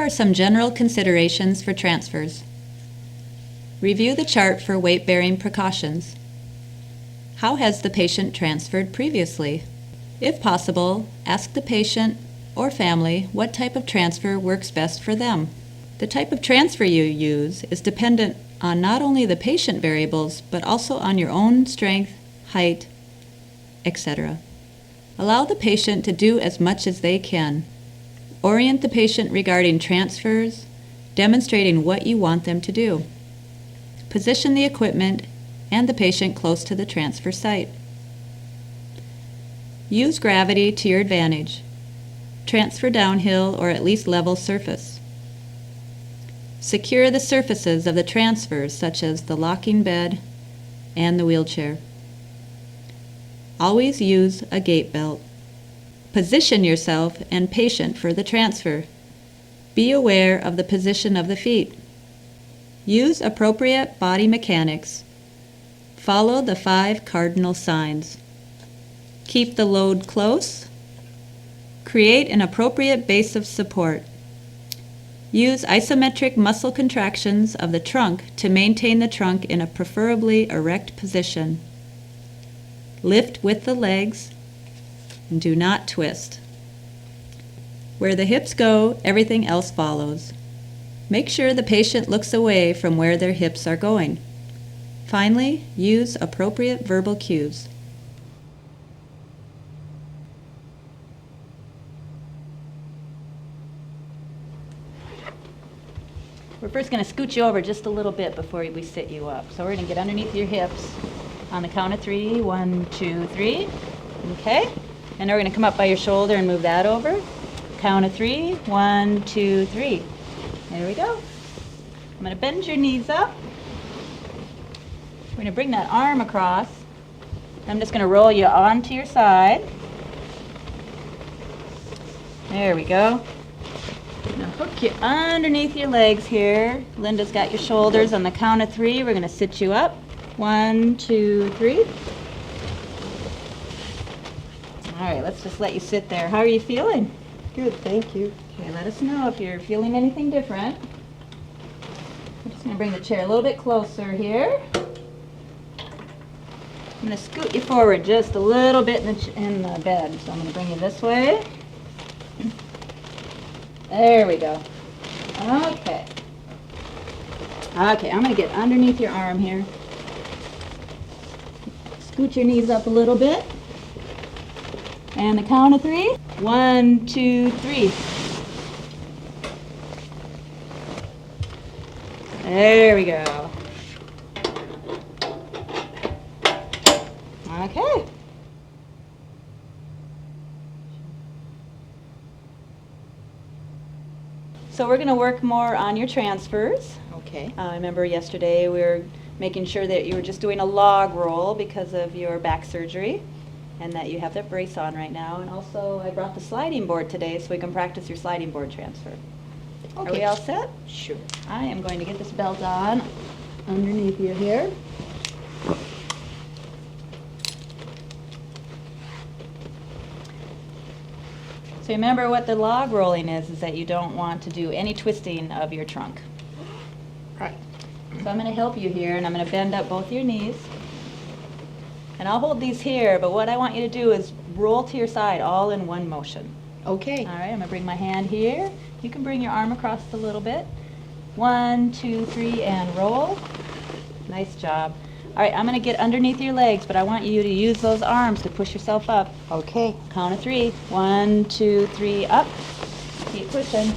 are some general considerations for transfers. Review the chart for weight-bearing precautions. How has the patient transferred previously? If possible, ask the patient or family what type of transfer works best for them. The type of transfer you use is dependent on not only the patient variables, but also on your own strength, height, etc. Allow the patient to do as much as they can. Orient the patient regarding transfers, demonstrating what you want them to do. Position the equipment and the patient close to the transfer site. Use gravity to your advantage. Transfer downhill or at least level surface. Secure the surfaces of the transfers, such as the locking bed and the wheelchair. Always use a gait belt. Position yourself and patient for the transfer. Be aware of the position of the feet. Use appropriate body mechanics. Follow the 5 cardinal signs. Keep the load close. Create an appropriate base of support. Use isometric muscle contractions of the trunk to maintain the trunk in a preferably erect position. Lift with the legs and do not twist. Where the hips go, everything else follows. Make sure the patient looks away from where their hips are going. Finally, use appropriate verbal cues. We're first going to scoot you over just a little bit before we sit you up. So we're going to get underneath your hips on the count of 3. 1, 2, 3. Okay. And then we're going to come up by your shoulder and move that over. Count of 3. 1, 2, 3. There we go. I'm going to bend your knees up. We're going to bring that arm across. I'm just going to roll you onto your side. There we go. Now hook you underneath your legs here. Linda's got your shoulders. On the count of 3, we're going to sit you up. 1, 2, 3. All right, let's just let you sit there. How are you feeling? Good, thank you. Okay, let us know if you're feeling anything different. I'm just going to bring the chair a little bit closer here. I'm going to scoot you forward just a little bit in the bed. So I'm going to bring you this way. There we go. Okay. Okay, I'm going to get underneath your arm here. Scoot your knees up a little bit. And the count of 3. 1, 2, 3. There we go. Okay. So we're going to work more on your transfers. Okay. I remember yesterday we were making sure that you were just doing a log roll because of your back surgery, and that you have that brace on right now. And also I brought the sliding board today so we can practice your sliding board transfer. Okay. Are we all set? Sure. I am going to get this belt on underneath you here. So remember what the log rolling is that you don't want to do any twisting of your trunk. Right. So I'm going to help you here, and I'm going to bend up both your knees. And I'll hold these here, but what I want you to do is roll to your side all in one motion. Okay. All right, I'm going to bring my hand here. You can bring your arm across a little bit. 1, 2, 3, and roll. Nice job. All right, I'm going to get underneath your legs, but I want you to use those arms to push yourself up. Okay. Count of 3. 1, 2, 3, up. Keep pushing.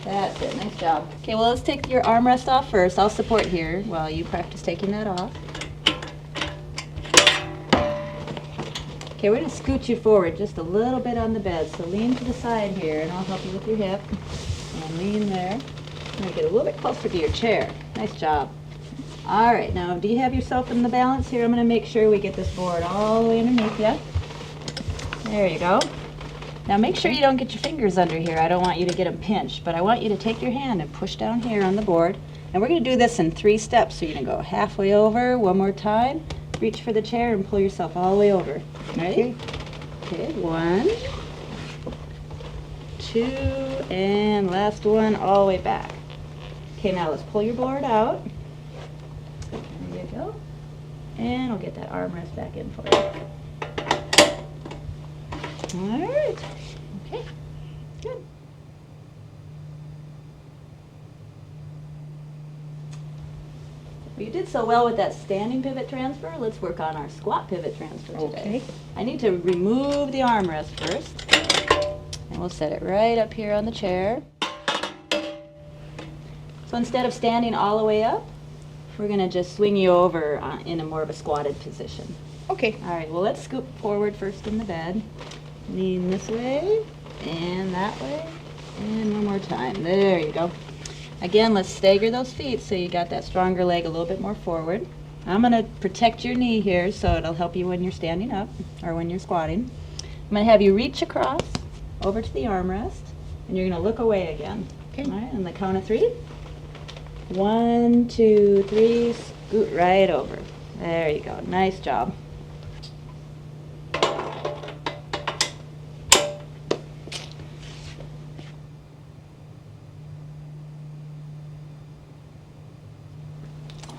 That's it. Nice job. Okay, well, let's take your armrest off first. I'll support here while you practice taking that off. Okay, we're going to scoot you forward just a little bit on the bed. So lean to the side here, and I'll help you with your hip. And lean there. I'm going to get a little bit closer to your chair. Nice job. All right, now do you have yourself in the balance here? I'm going to make sure we get this board all the way underneath you. There you go. Now make sure you don't get your fingers under here. I don't want you to get them pinched, but I want you to take your hand and push down here on the board. And we're going to do this in 3 steps. So you're going to go halfway over, one more time, reach for the chair, and pull yourself all the way over. Ready? Okay, 1, 2, and last one all the way back. Okay, now let's pull your board out. There you go. And I'll get that armrest back in for you. All right. Okay, good. Well, you did so well with that standing pivot transfer. Let's work on our squat pivot transfer today. Okay. I need to remove the armrest first. And we'll set it right up here on the chair. So instead of standing all the way up, we're going to just swing you over in a more of a squatted position. Okay. All right, well, let's scoop forward first in the bed. Lean this way and that way. And one more time. There you go. Again, let's stagger those feet so you got that stronger leg a little bit more forward. I'm going to protect your knee here so it'll help you when you're standing up or when you're squatting. I'm going to have you reach across over to the armrest, and you're going to look away again. Okay. All right, on the count of 3. 1, 2, 3, scoot right over. There you go. Nice job.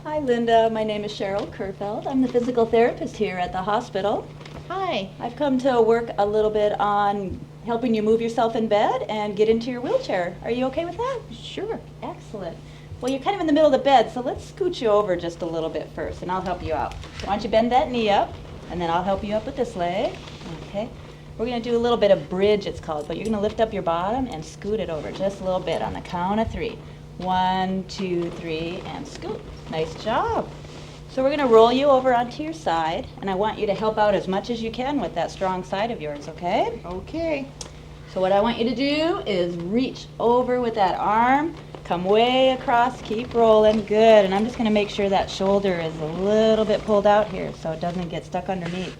Hi, Linda. My name is Cheryl Kerfeld. I'm the physical therapist here at the hospital. Hi. I've come to work a little bit on helping you move yourself in bed and get into your wheelchair. Are you okay with that? Sure. Excellent. Well, you're kind of in the middle of the bed, so let's scoot you over just a little bit first, and I'll help you out. Why don't you bend that knee up, and then I'll help you up with this leg. Okay. We're going to do a little bit of bridge, it's called, but you're going to lift up your bottom and scoot it over just a little bit on the count of 3. 1, 2, 3, and scoot. Nice job. So we're going to roll you over onto your side, and I want you to help out as much as you can with that strong side of yours, okay? Okay. So what I want you to do is reach over with that arm, come way across, keep rolling, good. And I'm just going to make sure that shoulder is a little bit pulled out here so it doesn't get stuck underneath.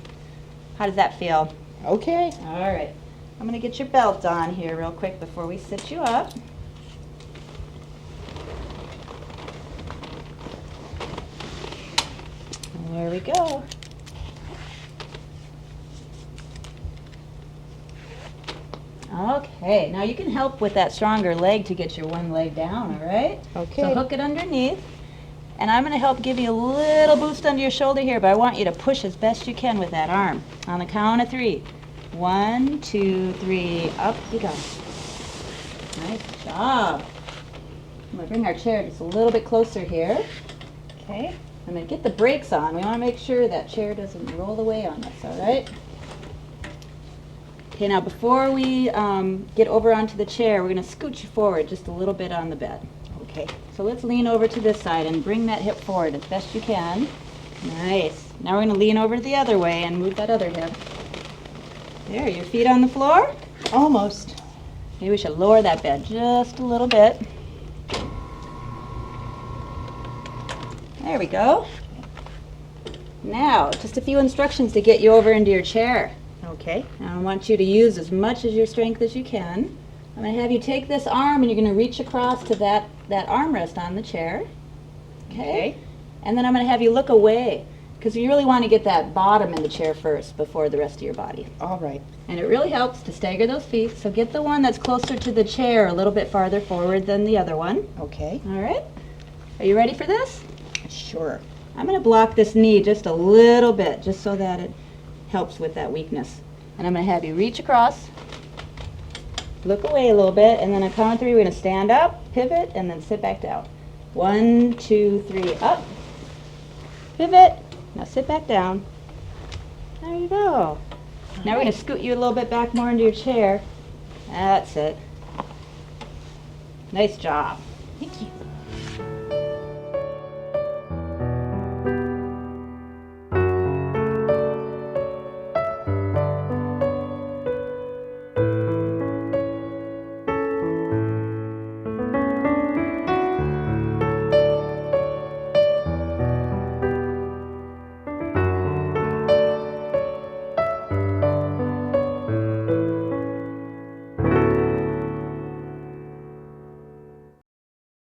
How does that feel? Okay. All right. I'm going to get your belt on here real quick before we sit you up. There we go. Okay, now you can help with that stronger leg to get your one leg down, all right? Okay. So hook it underneath, and I'm going to help give you a little boost under your shoulder here, but I want you to push as best you can with that arm. On the count of 3. 1, 2, 3, up you go. Nice job. I'm going to bring our chair just a little bit closer here. Okay. I'm going to get the brakes on. We want to make sure that chair doesn't roll away on us, all right? Okay, now before we get over onto the chair, we're going to scoot you forward just a little bit on the bed. Okay. So let's lean over to this side and bring that hip forward as best you can. Nice. Now we're going to lean over the other way and move that other hip. There, your feet on the floor? Almost. Maybe we should lower that bed just a little bit. There we go. Now, just a few instructions to get you over into your chair. Okay. Now, I want you to use as much of your strength as you can. I'm going to have you take this arm and you're going to reach across to that armrest on the chair. Okay? And then I'm going to have you look away because you really want to get that bottom in the chair first before the rest of your body. All right. And it really helps to stagger those feet. So get the one that's closer to the chair a little bit farther forward than the other one. Okay. All right? Are you ready for this? Sure. I'm going to block this knee just a little bit, just so that it helps with that weakness. And I'm going to have you reach across, look away a little bit, and then on count of 3, we're going to stand up, pivot, and then sit back down. 1, 2, 3, up, pivot, now sit back down. There you go. Now we're going to scoot you a little bit back more into your chair. That's it. Nice job. Thank you.